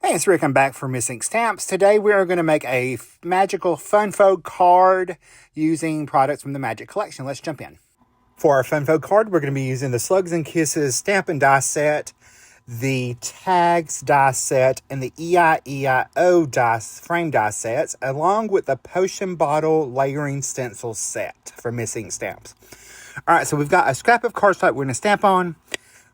Hey, it's Rick. I'm back for Missing Stamps. Today we are going to make a magical Funfo card using products from the Magic Collection. Let's jump in. For our Funfo card, we're going to be using the Slugs Kisses Stamp and Die Set, the Tags die set, and the Eieio frame die sets, along with the Potion Bottle Layering Stencils set for Missing Stamps. All right, so we've got a scrap of cardstock we're going to stamp on.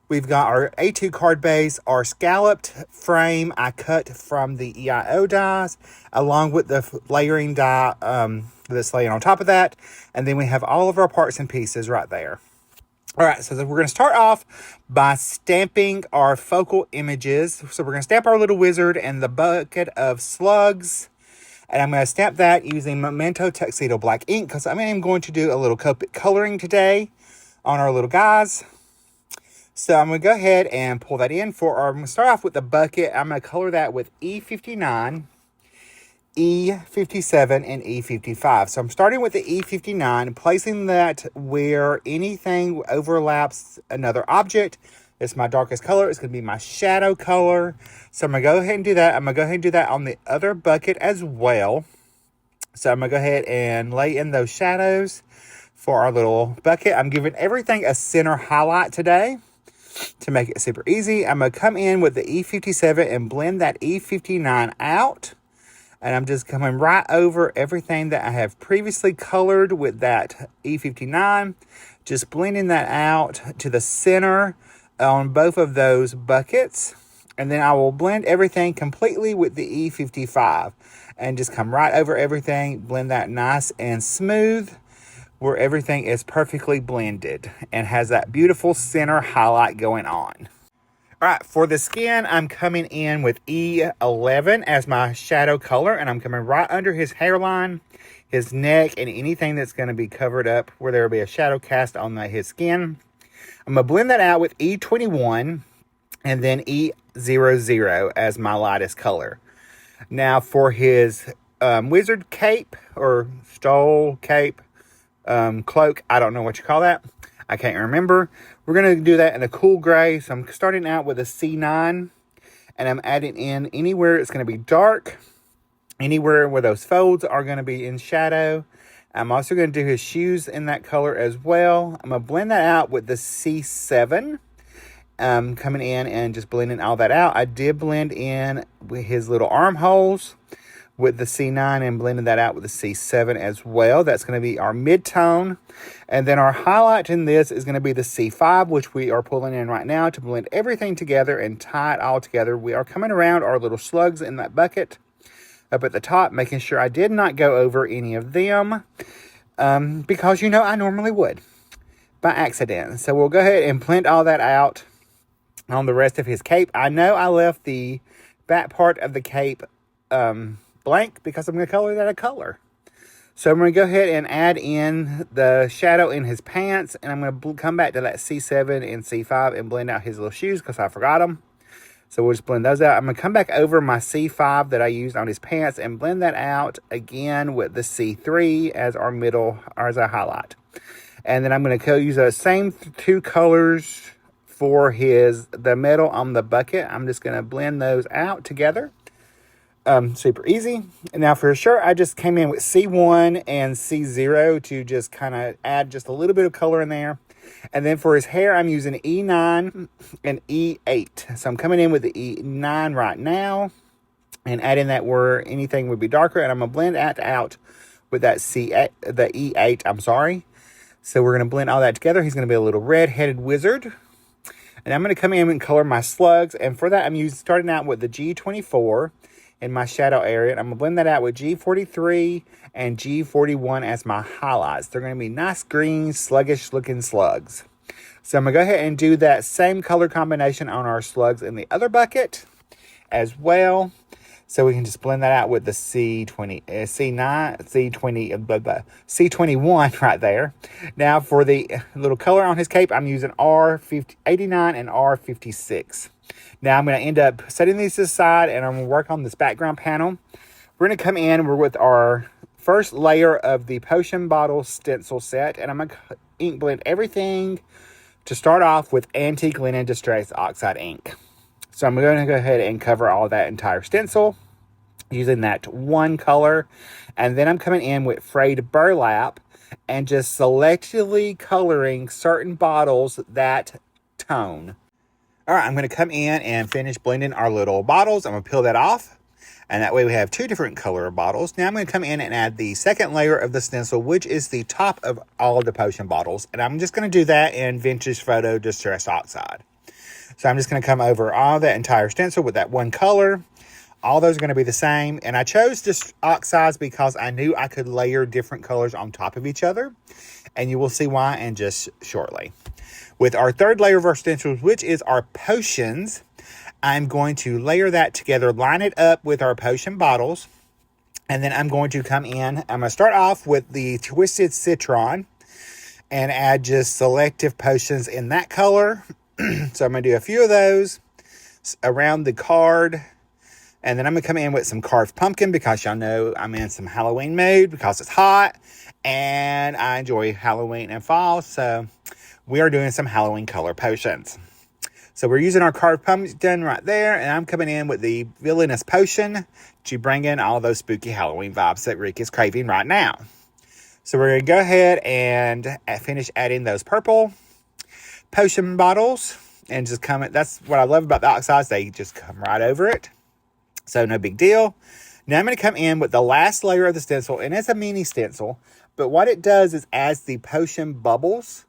We've got our A2 card base, our scalloped frame I cut from the Eieio dies, along with the layering die that's laying on top of that. And then we have all of our parts and pieces right there. All right, so we're going to start off by stamping our focal images. So we're going to stamp our little wizard and the bucket of slugs. And I'm going to stamp that using Memento Tuxedo Black ink because I am going to do a little coloring today on our little guys. So I'm going to go ahead and pull that in I'm going to start off with the bucket. I'm going to color that with E59, E57, and E55. So I'm starting with the E59, placing that where anything overlaps another object. It's my darkest color. It's going to be my shadow color. So I'm going to go ahead and do that. I'm going to go ahead and do that on the other bucket as well. So I'm going to go ahead and lay in those shadows for our little bucket. I'm giving everything a center highlight today. To make it super easy, I'm going to come in with the E57 and blend that E59 out. And I'm just coming right over everything that I have previously colored with that E59. Just blending that out to the center on both of those buckets. And then I will blend everything completely with the E55. And just come right over everything, blend that nice and smooth, where everything is perfectly blended and has that beautiful center highlight going on. All right, for the skin, I'm coming in with E11 as my shadow color, and I'm coming right under his hairline, his neck, and anything that's going to be covered up where there will be a shadow cast on his skin. I'm going to blend that out with E21 and then E00 as my lightest color. Now for his wizard cape or stole cape, cloak, I don't know what you call that. I can't remember. We're going to do that in a cool gray. So I'm starting out with a C9 and I'm adding in anywhere it's going to be dark, anywhere where those folds are going to be in shadow. I'm also going to do his shoes in that color as well. I'm going to blend that out with the C7. Coming in and just blending all that out. I did blend in with his little armholes with the C9 and blending that out with the C7 as well. That's going to be our mid-tone. And then our highlight in this is going to be the C5, which we are pulling in right now to blend everything together and tie it all together. We are coming around our little slugs in that bucket up at the top, making sure I did not go over any of them because, I normally would by accident. So we'll go ahead and blend all that out on the rest of his cape. I know I left the back part of the cape blank because I'm going to color that a color. So I'm going to go ahead and add in the shadow in his pants, and I'm going to come back to that C7 and C5 and blend out his little shoes because I forgot them. So we'll just blend those out. I'm going to come back over my C5 that I used on his pants and blend that out again with the C3 as our middle, or as our highlight. And then I'm going to use those same two colors for the metal on the bucket. I'm just going to blend those out together. Super easy. And now for his shirt, I just came in with C1 and C0 to just kind of add just a little bit of color in there. And then for his hair, I'm using E9 and E8. So I'm coming in with the E9 right now and adding that where anything would be darker. And I'm going to blend that out with that the E8, I'm sorry. So we're going to blend all that together. He's going to be a little red-headed wizard. And I'm going to come in and color my slugs. And for that, I'm starting out with the G24 in my shadow area. And I'm going to blend that out with G43 and G41 as my highlights. They're going to be nice green, sluggish looking slugs. So I'm going to go ahead and do that same color combination on our slugs in the other bucket as well. So we can just blend that out with the C21 right there. Now for the little color on his cape, I'm using R89 and R56. Now I'm going to end up setting these aside and I'm going to work on this background panel. We're going to come in, we're with our first layer of the Potion Bottles Stencil Set. And I'm going to ink blend everything to start off with Antique Linen Distress Oxide ink. So I'm going to go ahead and cover all that entire stencil using that one color. And then I'm coming in with frayed burlap and just selectively coloring certain bottles that tone. All right, I'm going to come in and finish blending our little bottles. I'm going to peel that off. And that way we have two different color bottles. Now I'm going to come in and add the second layer of the stencil, which is the top of all of the potion bottles. And I'm just going to do that in Vintage Photo Distress Oxide. So I'm just going to come over all that entire stencil with that one color. All those are going to be the same. And I chose this oxides because I knew I could layer different colors on top of each other. And you will see why in just shortly. With our third layer of our stencils, which is our potions, I'm going to layer that together, line it up with our potion bottles. And then I'm going to come in. I'm going to start off with the Twisted Citron and add just selective potions in that color. So I'm going to do a few of those around the card. And then I'm going to come in with some carved pumpkin because y'all know I'm in some Halloween mood because it's hot. And I enjoy Halloween and fall. So we are doing some Halloween color potions. So we're using our carved pumpkin right there. And I'm coming in with the Villainous Potion to bring in all those spooky Halloween vibes that Rick is craving right now. So we're going to go ahead and finish adding those purple potion bottles. And just come in. That's what I love about the oxides. They just come right over it. So no big deal. Now I'm going to come in with the last layer of the stencil. And it's a mini stencil. But what it does is adds the potion bubbles.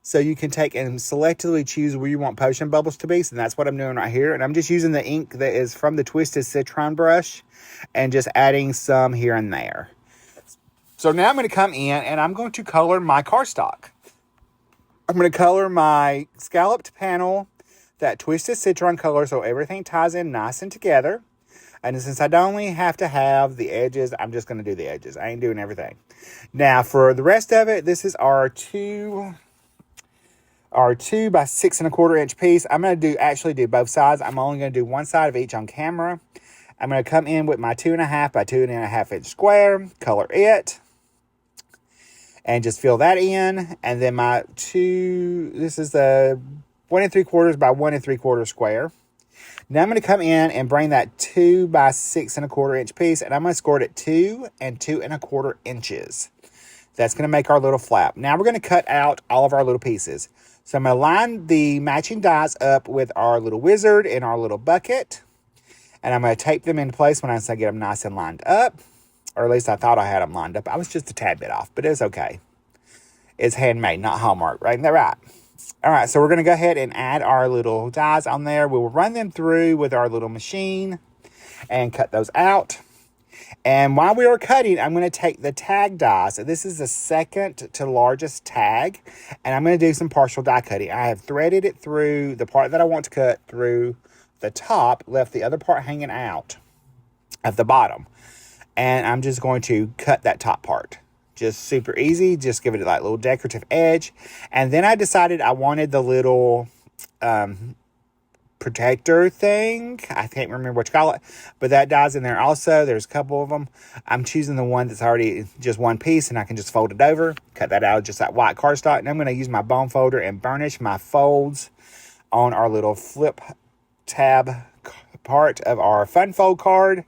So you can take and selectively choose where you want potion bubbles to be. So that's what I'm doing right here. And I'm just using the ink that is from the Twisted Citron brush. And just adding some here and there. So now I'm going to come in and I'm going to color my cardstock. I'm going to color my scalloped panel, that Twisted Citron color, so everything ties in nice and together. And since I don't only have to have the edges, I'm just going to do the edges. I ain't doing everything. Now, for the rest of it, this is our 2 by 6 1/4 inch piece. I'm going to actually do both sides. I'm only going to do one side of each on camera. I'm going to come in with my 2.5 by 2.5 inch square, color it, and just fill that in. And then my this is the 1 3/4 by 1 3/4 square. Now I'm going to come in and bring that 2 by 6 1/4 inch piece, and I'm going to score it at 2 and 2 1/4 inches. That's going to make our little flap. Now we're going to cut out all of our little pieces. So I'm going to line the matching dies up with our little wizard and our little bucket. And I'm going to tape them into place when I say get them nice and lined up. Or at least I thought I had them lined up. I was just a tad bit off, but it's okay. It's handmade, not Hallmark, right? Isn't that right? All right, so we're going to go ahead and add our little dies on there. We will run them through with our little machine and cut those out. And while we are cutting, I'm going to take the tag die. So this is the second to largest tag. And I'm going to do some partial die cutting. I have threaded it through the part that I want to cut through the top, left the other part hanging out at the bottom. And I'm just going to cut that top part. Just super easy. Just give it that little decorative edge. And then I decided I wanted the little protector thing. I can't remember what you call it. But that die's in there also. There's a couple of them. I'm choosing the one that's already just one piece. And I can just fold it over. Cut that out of just that white cardstock. And I'm going to use my bone folder and burnish my folds on our little flip tab part of our fun fold card.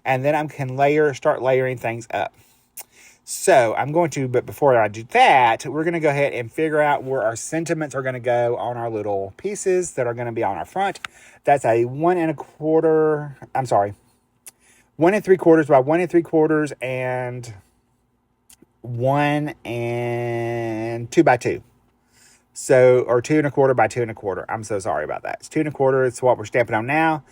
And then I can start layering things up. So I'm going to, but before I do that, we're going to go ahead and figure out where our sentiments are going to go on our little pieces that are going to be on our front. That's a 1 3/4 by 1 3/4 and 1 and 2 by 2. So, or 2 1/4 by 2 1/4. I'm so sorry about that. It's 2 1/4. It's what we're stamping on now.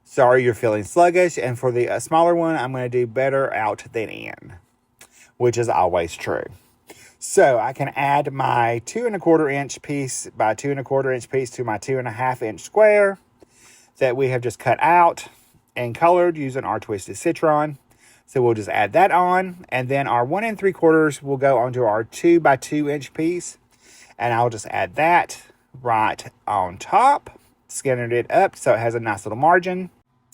Sorry, you're feeling sluggish. And for the smaller one, I'm going to do better out than in, which is always true. So I can add my 2 1/4 inch piece by 2 1/4 inch piece to my 2.5 inch square that we have just cut out and colored using our Twisted Citron. So we'll just add that on. And then our 1 3/4 will go onto our 2 by 2 inch piece. And I'll just add that right on top, scanning it up so it has a nice little margin.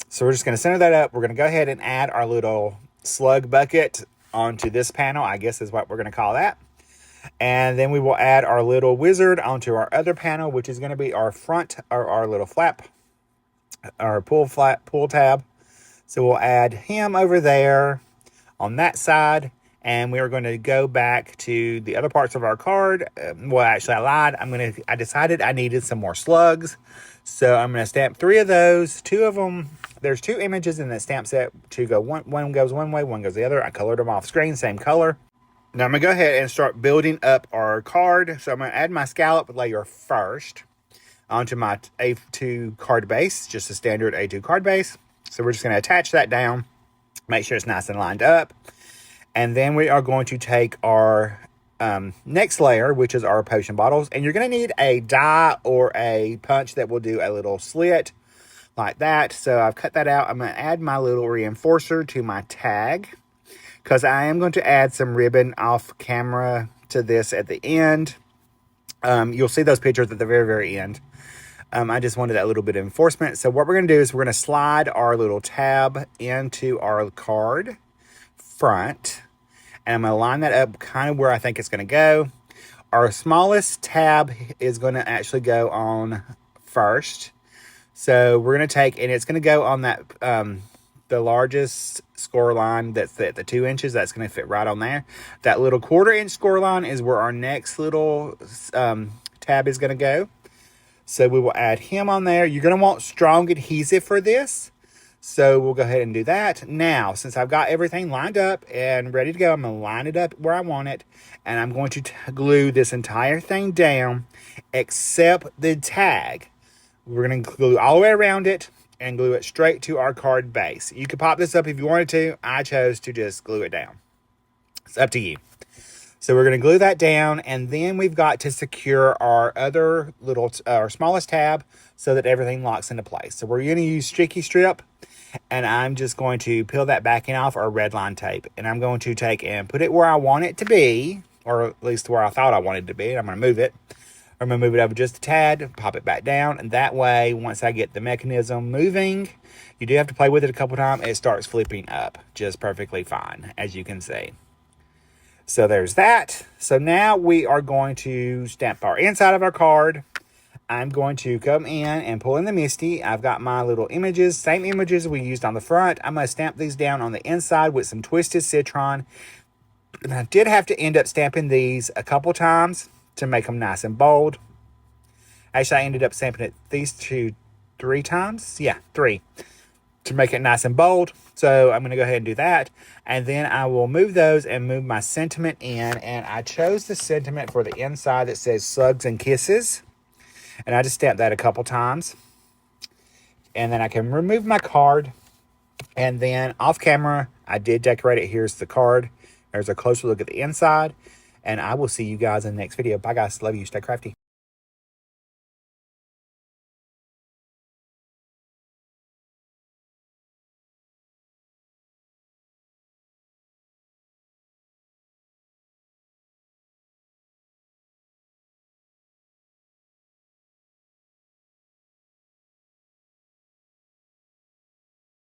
So we're just going to center that up. We're going to go ahead and add our little slug bucket onto this panel, I guess is what we're going to call that. And then we will add our little wizard onto our other panel, which is going to be our front or our little flap our pull tab. So we'll add him over there on that side. And we are going to go back to the other parts of our card. Well, actually, I lied. I decided I needed some more slugs. So I'm going to stamp 3 of those. 2 of them, there's 2 images in the stamp set. One goes one way, one goes the other. I colored them off screen, same color. Now I'm going to go ahead and start building up our card. So I'm going to add my scallop layer first onto my A2 card base, just a standard A2 card base. So we're just going to attach that down, make sure it's nice and lined up. And then we are going to take our next layer, which is our potion bottles. And you're going to need a die or a punch that will do a little slit like that. So I've cut that out. I'm going to add my little reinforcer to my tag, because I am going to add some ribbon off camera to this at the end. You'll see those pictures at the very, very end. I just wanted that little bit of enforcement. So what we're going to do is we're going to slide our little tab into our card front. And I'm going to line that up kind of where I think it's going to go. Our smallest tab is going to actually go on first. So we're going to take, and it's going to go on that, the largest score line that's at the 2 inches. That's going to fit right on there. That little 1/4 inch score line is where our next little tab is going to go. So we will add him on there. You're going to want strong adhesive for this. So we'll go ahead and do that. Now, since I've got everything lined up and ready to go, I'm going to line it up where I want it. And I'm going to glue this entire thing down except the tag. We're going to glue all the way around it and glue it straight to our card base. You could pop this up if you wanted to. I chose to just glue it down. It's up to you. So we're going to glue that down, and then we've got to secure our other little, our smallest tab so that everything locks into place. So we're going to use sticky strip, and I'm just going to peel that backing off our red line tape. And I'm going to take and put it where I want it to be, or at least where I thought I wanted it to be. And I'm going to move it. I'm going to move it over just a tad, pop it back down. And that way, once I get the mechanism moving, you do have to play with it a couple times. It starts flipping up just perfectly fine, as you can see. So there's that. So now we are going to stamp our inside of our card. I'm going to come in and pull in the Misty. I've got my little images, same images we used on the front. I'm going to stamp these down on the inside with some Twisted Citron. And I did have to end up stamping these a couple times to make them nice and bold. Actually, I ended up stamping it these 3 times. Yeah, 3. To make it nice and bold. So I'm going to go ahead and do that. And then I will move those and move my sentiment in. And I chose the sentiment for the inside that says Slugs and Kisses. And I just stamped that a couple times. And then I can remove my card. And then off camera, I did decorate it. Here's the card. There's a closer look at the inside. And I will see you guys in the next video. Bye, guys. Love you. Stay crafty.